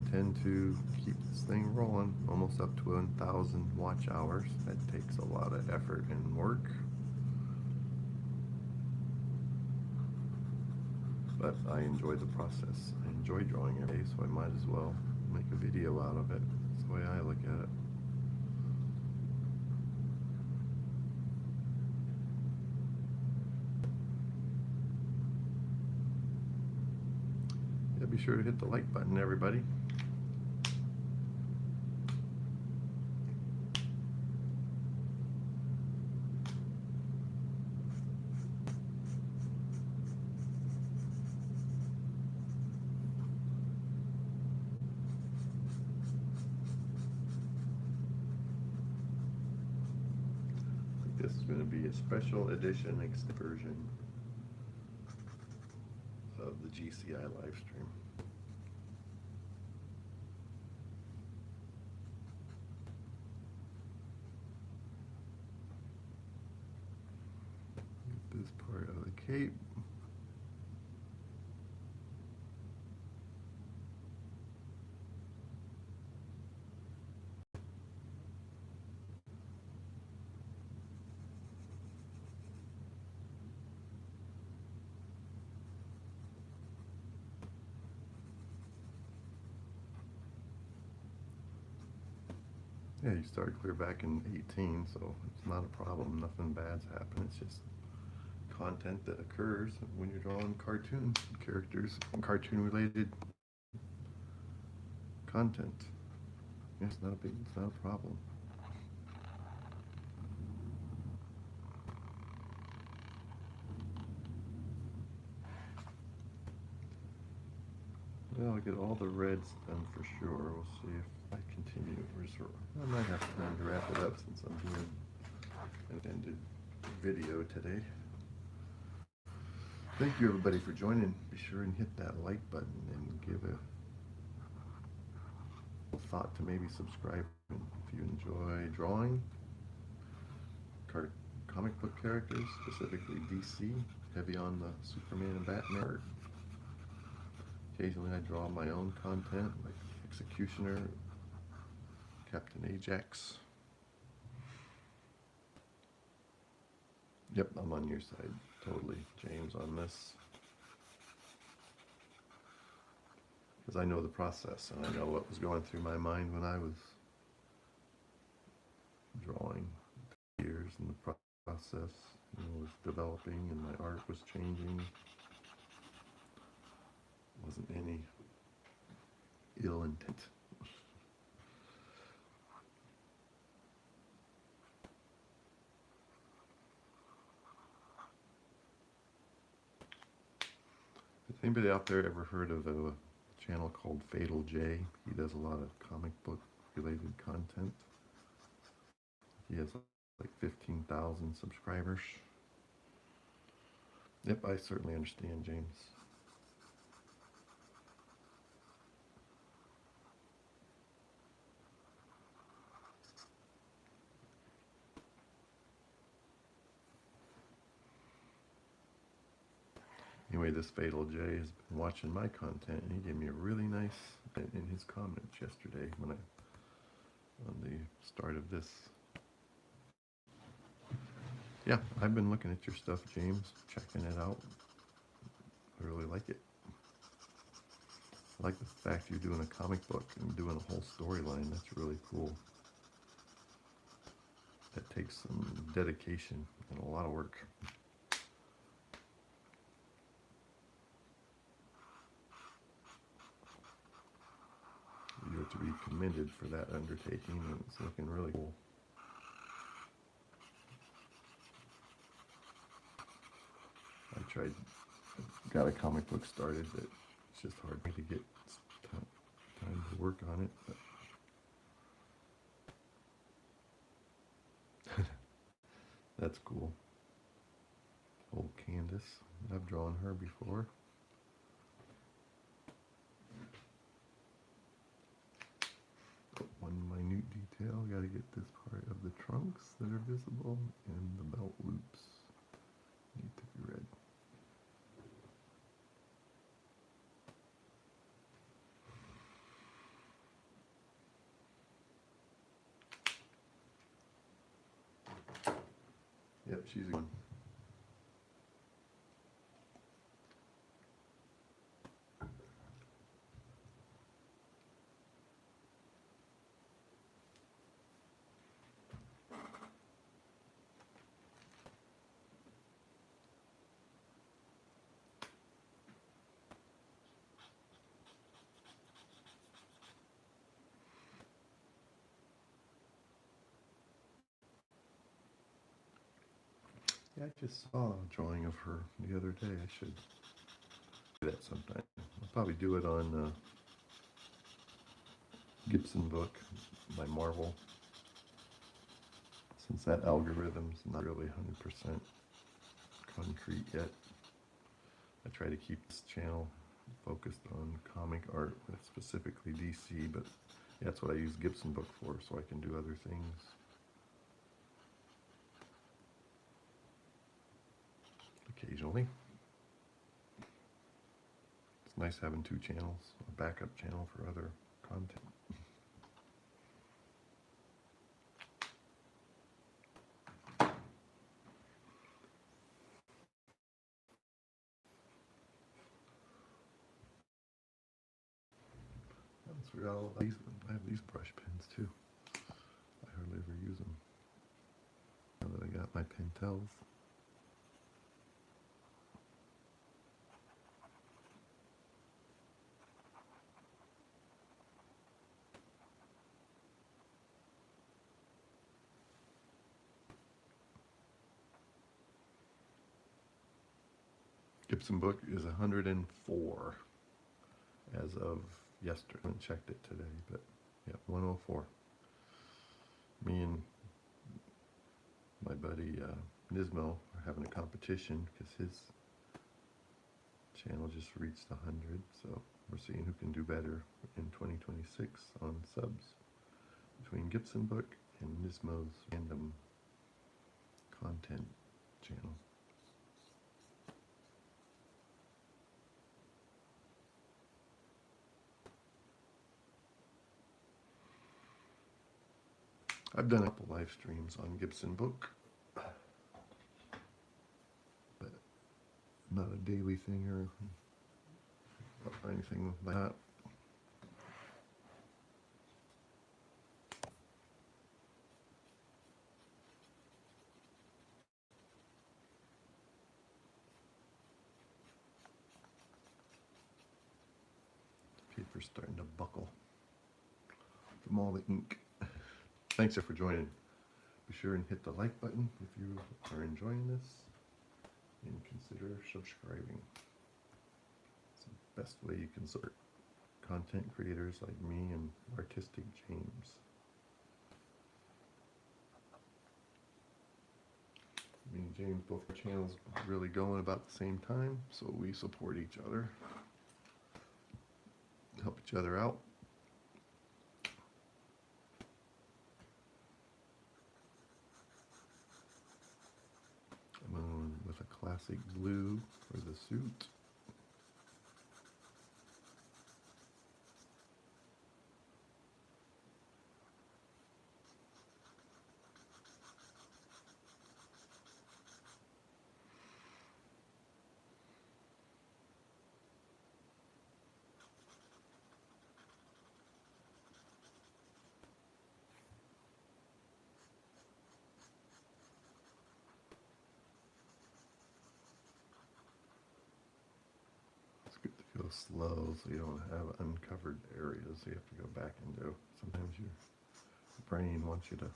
S1: intend to keep this thing rolling, almost up to 1,000 watch hours. That takes a lot of effort and work, but I enjoy the process. I enjoy drawing every day, so I might as well make a video out of it. That's the way I look at it. Yeah, be sure to hit the like button, everybody. This is going to be a special edition version of the GCI live stream. Get this part of the cape. Yeah, you started clear back in 18, so it's not a problem. Nothing bad's happened. It's just content that occurs when you're drawing cartoon characters and cartoon-related content. Yeah, it's not a problem. Well, I'll get all the reds done for sure. We'll see if I continue. I might have time to wrap it up since I'm doing an ended video today. Thank you, everybody, for joining. Be sure and hit that like button and give a thought to maybe subscribe if you enjoy drawing comic book characters, specifically DC, heavy on the Superman and Batman art. Occasionally I draw my own content, like Executioner, Captain Ajax. Yep, I'm on your side, totally, James, on this. Because I know the process, and I know what was going through my mind when I was drawing. Years in the process, was developing, and my art was changing. Wasn't any ill intent. Has anybody out there ever heard of a channel called Fatal J? He does a lot of comic book related content. He has like 15,000 subscribers. Yep, I certainly understand, James. Anyway, this Fatal J has been watching my content, and he gave me a really nice in his comments yesterday on the start of this. Yeah, I've been looking at your stuff, James, checking it out. I really like it. like the fact you're doing a comic book and doing a whole storyline. That's really cool. That takes some dedication and a lot of work. You're to be commended for that undertaking, and it's looking really cool. Got a comic book started, but it's just hard to get time to work on it. But that's cool. Old Candace. I've drawn her before. One minute detail, got to get this part of the trunks that are visible and the belt loops need to be red. Yep, she's a one. Yeah, I just saw a drawing of her the other day. I should do that sometime. I'll probably do it on Gibson book by Marvel, since that algorithm's not really 100% concrete yet. I try to keep this channel focused on comic art, specifically DC, but that's what I use Gibson book for, so I can do other things. Occasionally. It's nice having two channels, a backup channel for other content. I have these brush pens too. I hardly ever use them. Now that I got my Pentels. Gibson book is 104 as of yesterday. I haven't checked it today, but yeah, 104. Me and my buddy Nismo are having a competition because his channel just reached 100, so we're seeing who can do better in 2026 on subs between Gibson book and Nismo's random content channel. I've done a couple live streams on Gibson book, but not a daily thing or anything like that. The paper's starting to buckle from all the ink. Thanks for joining. Be sure and hit the like button if you are enjoying this, and consider subscribing. It's the best way you can support content creators like me and Artistic James. Me and James, both our channels really going about the same time, so we support each other, help each other out. I'm going with a classic blue for the suit. go slow so you don't have uncovered areas you have to go back and do. Sometimes your brain wants you to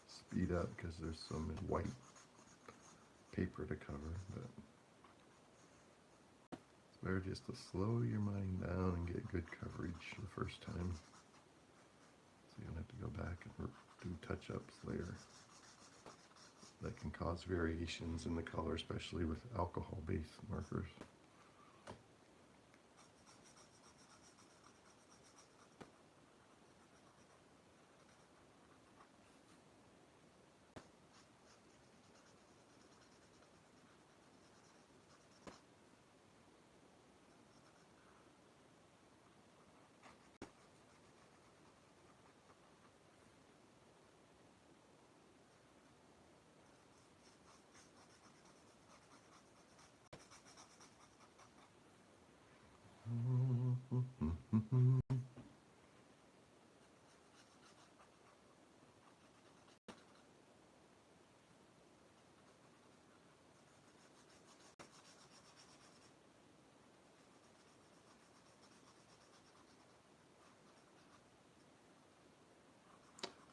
S1: speed up because there's some white paper to cover, but it's better just to slow your mind down and get good coverage the first time so you don't have to go back and do touch-ups later. That can cause variations in the color, especially with alcohol-based markers.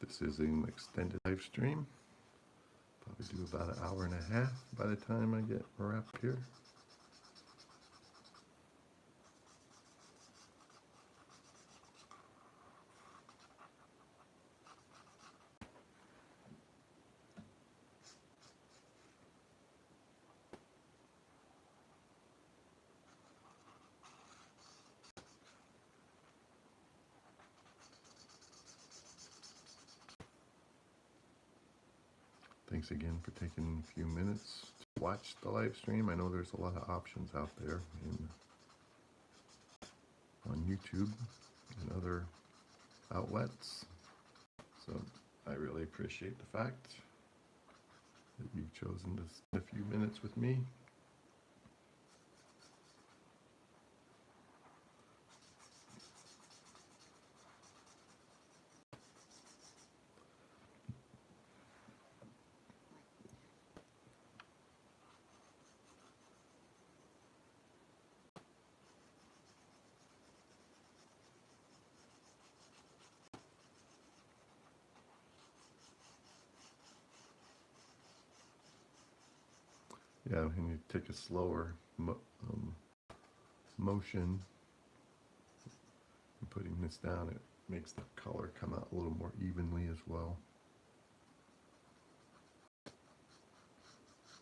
S1: This is an extended live stream. Probably do about an hour and a half by the time I get wrapped here. Thanks again for taking a few minutes to watch the live stream. I know there's a lot of options out there on YouTube and other outlets. So I really appreciate the fact that you've chosen to spend a few minutes with me. Yeah, and you take a slower motion and putting this down, it makes the color come out a little more evenly as well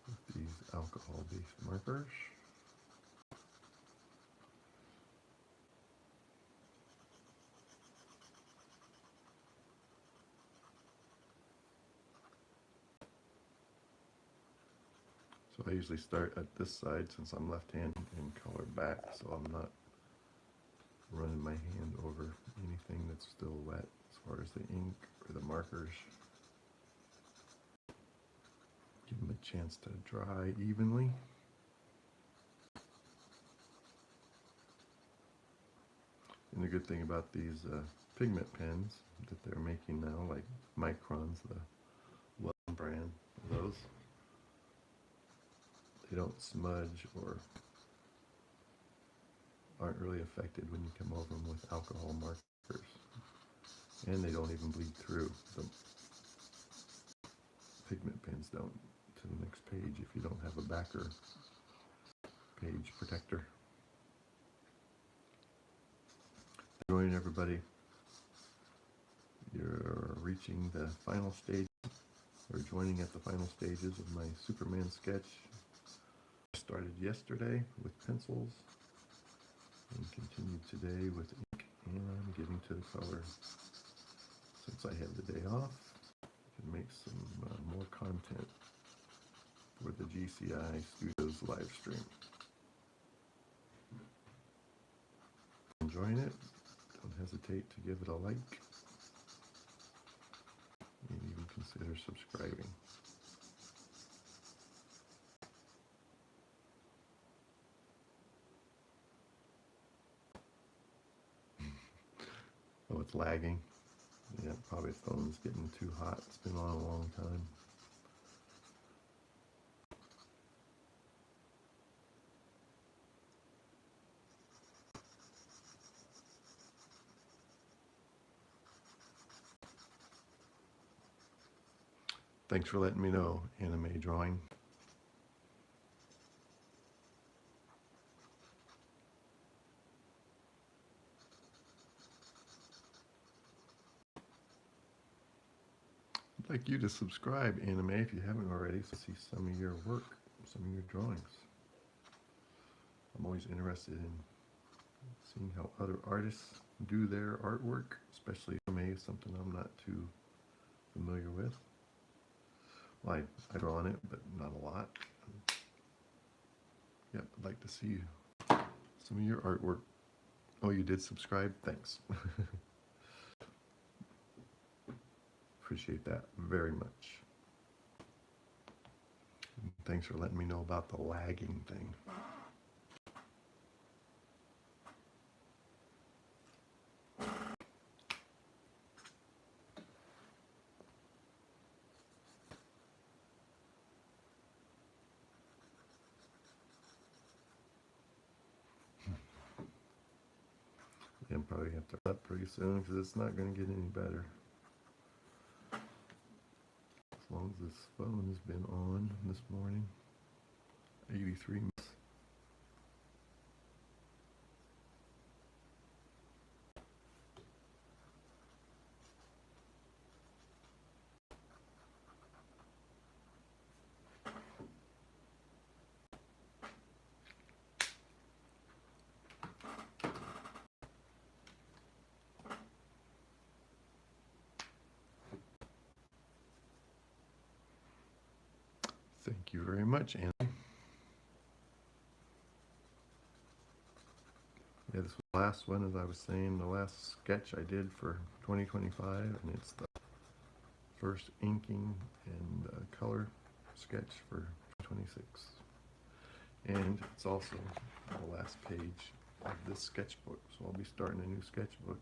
S1: with these alcohol-based markers. So I usually start at this side since I'm left-handed and color back, so I'm not running my hand over anything that's still wet as far as the ink or the markers. Give them a chance to dry evenly. And the good thing about these pigment pens that they're making now, like Micron's, the well brand of those, they don't smudge or aren't really affected when you come over them with alcohol markers. And they don't even bleed through. The pigment pens don't to the next page if you don't have a backer page protector. Good morning, everybody. You're reaching the final stage, or joining at the final stages of my Superman sketch. I started yesterday with pencils and continued today with ink, and I'm getting to the color. Since I have the day off, I can make some more content for the GCI Studios live stream. Enjoying it? Don't hesitate to give it a like and even consider subscribing. Oh, it's lagging. Yeah, probably the phone's getting too hot. It's been on a long time. Thanks for letting me know, Anime Drawing. I'd like you to subscribe, Anime, if you haven't already, so see some of your work, some of your drawings. I'm always interested in seeing how other artists do their artwork, especially anime, something I'm not too familiar with. Well, I draw on it, but not a lot. Yep, I'd like to see some of your artwork. Oh, you did subscribe? Thanks. Appreciate that very much. And thanks for letting me know about the lagging thing. And probably have to up pretty soon because it's not going to get any better. As long as this phone has been on this morning. 83 minutes. Thank you very much, Anna. Yeah, this was the last one, as I was saying, the last sketch I did for 2025, and it's the first inking and color sketch for 2026. And it's also the last page of this sketchbook, so I'll be starting a new sketchbook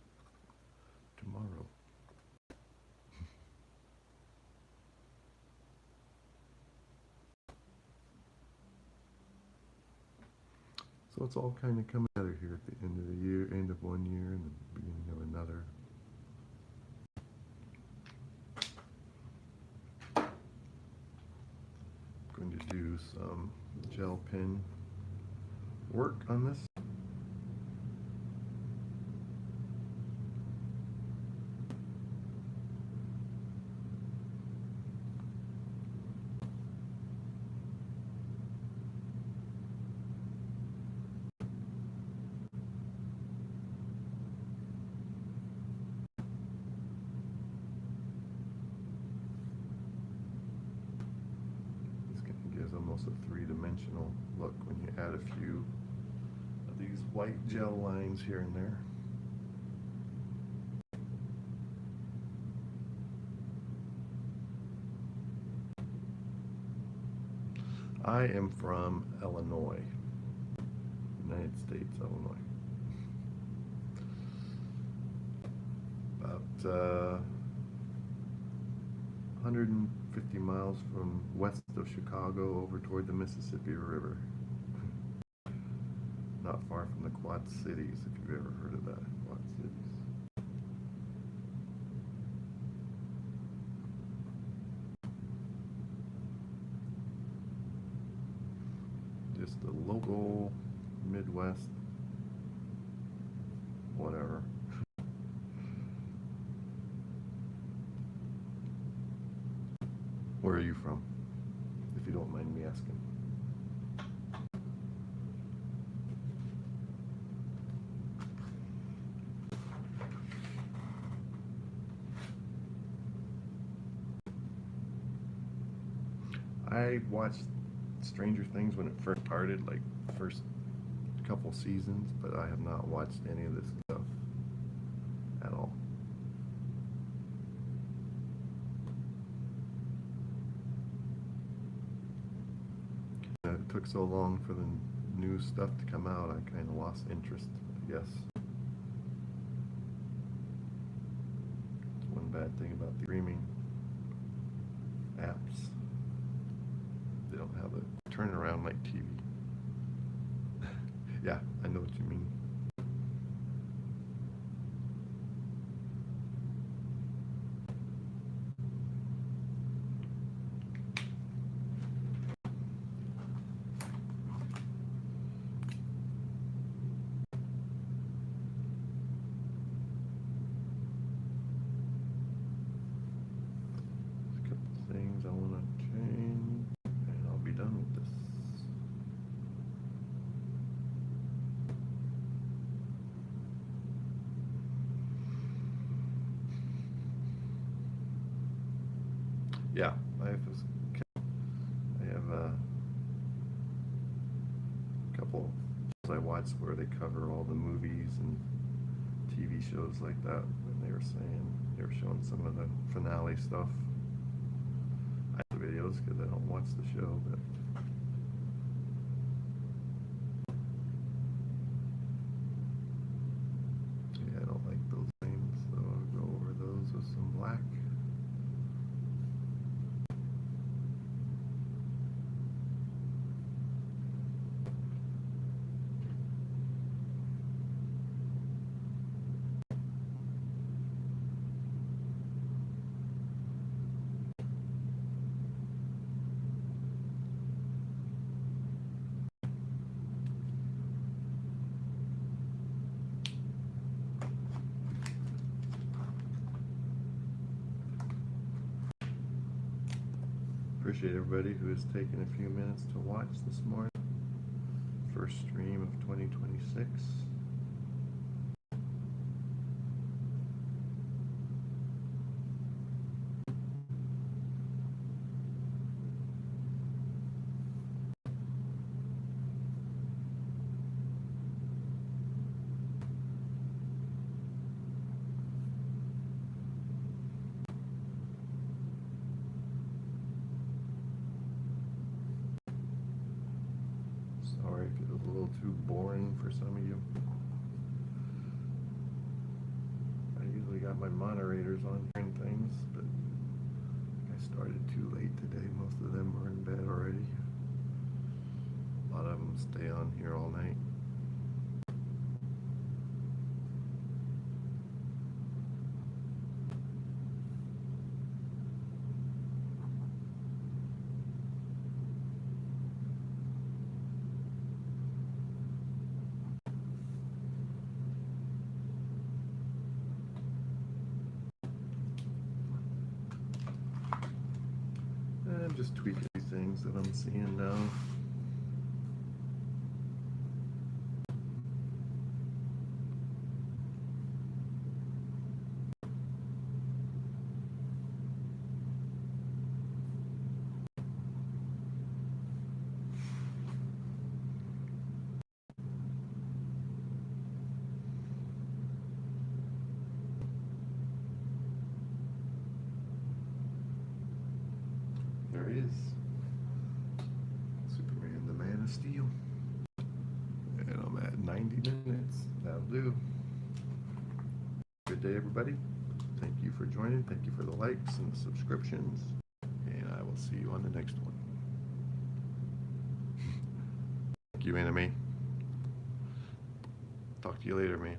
S1: tomorrow. So it's all kind of coming together here at the end of the year, end of one year and the beginning of another. I'm going to do some gel pen work on this. Gives almost a three-dimensional look when you add a few of these white gel lines here and there. I am from Illinois, United States, Illinois. About 150 miles from west of Chicago over toward the Mississippi River. Not far from the Quad Cities, if you've ever heard of that, Quad Cities. Just a local Midwest, whatever. Where are you from, if you don't mind me asking? I watched Stranger Things when it first started, like the first couple seasons, but I have not watched any of this stuff at all. It took so long for the new stuff to come out, I kind of lost interest, I guess. It's one bad thing about the streaming apps. They don't have a turnaround like TV. Yeah, I know what you mean. yeah, I have a couple shows I watch where they cover all the movies and TV shows like that, and they were showing some of the finale stuff. I have the videos because I don't watch the show, but yeah, I don't like those things, so I'll go over those with some black. Appreciate everybody who has taken a few minutes to watch this morning. First stream of 2026. Sorry if it was a little too boring for some of you. I usually got my moderators on here and things, but I started too late today. Most of them were in bed already. A lot of them stay on here all night. And I'm just tweaking things that I'm seeing now. There he is. Superman, the Man of Steel. And I'm at 90 minutes. That'll do. Good day, everybody. Thank you for joining. Thank you for the likes and the subscriptions. And I will see you on the next one. Thank you, Anime. Talk to you later, man.